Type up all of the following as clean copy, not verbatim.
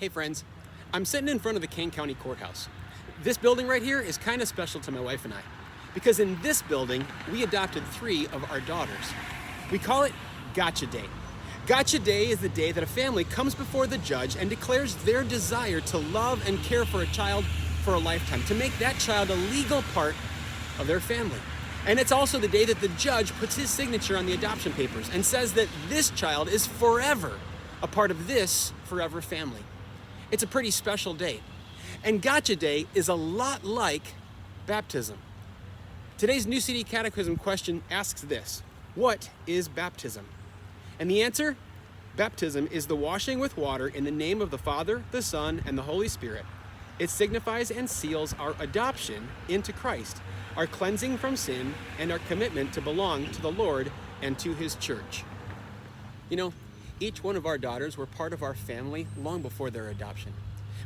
Hey friends, I'm sitting in front of the Kane County Courthouse. This building right here is kind of special to my wife and I, because in this building, we adopted 3 of our daughters. We call it Gotcha Day. Gotcha Day is the day that a family comes before the judge and declares their desire to love and care for a child for a lifetime, to make that child a legal part of their family. And it's also the day that the judge puts his signature on the adoption papers and says that this child is forever a part of this forever family. It's a pretty special day. And Gotcha Day is a lot like baptism. Today's New City Catechism question asks this: what is baptism? And the answer? Baptism is the washing with water in the name of the Father, the Son, and the Holy Spirit. It signifies and seals our adoption into Christ, our cleansing from sin, and our commitment to belong to the Lord and to His church. You know, each one of our daughters were part of our family long before their adoption.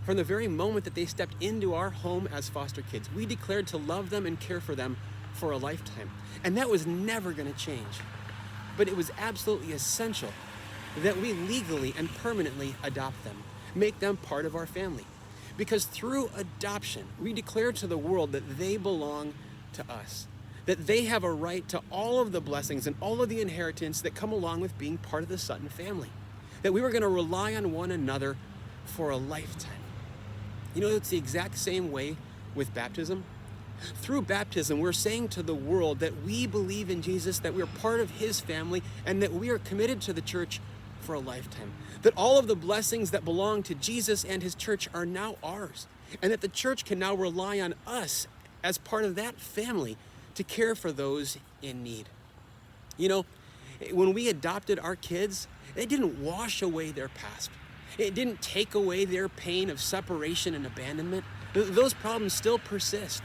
From the very moment that they stepped into our home as foster kids, we declared to love them and care for them for a lifetime. And that was never going to change. But it was absolutely essential that we legally and permanently adopt them, make them part of our family. Because through adoption, we declare to the world that they belong to us, that they have a right to all of the blessings and all of the inheritance that come along with being part of the Sutton family, that we were going to rely on one another for a lifetime. You know, it's the exact same way with baptism. Through baptism, we're saying to the world that we believe in Jesus, that we're part of His family, and that we are committed to the church for a lifetime. That all of the blessings that belong to Jesus and His church are now ours, and that the church can now rely on us as part of that family to care for those in need. You know, when we adopted our kids, it didn't wash away their past. It didn't take away their pain of separation and abandonment. Those problems still persist.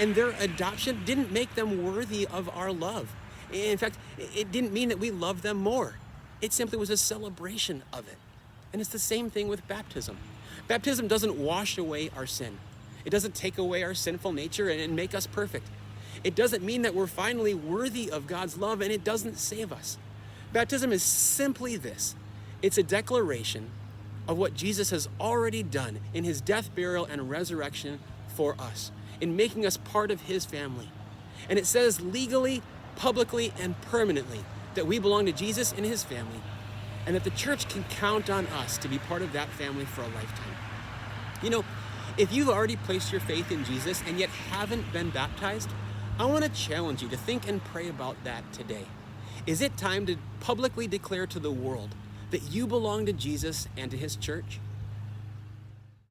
And their adoption didn't make them worthy of our love. In fact, it didn't mean that we loved them more. It simply was a celebration of it. And it's the same thing with baptism. Baptism doesn't wash away our sin. It doesn't take away our sinful nature and make us perfect. It doesn't mean that we're finally worthy of God's love, and it doesn't save us. Baptism is simply this. It's a declaration of what Jesus has already done in His death, burial, and resurrection for us, in making us part of His family. And it says legally, publicly, and permanently that we belong to Jesus and His family, and that the church can count on us to be part of that family for a lifetime. You know, if you've already placed your faith in Jesus and yet haven't been baptized, I want to challenge you to think and pray about that today. Is it time to publicly declare to the world that you belong to Jesus and to His church?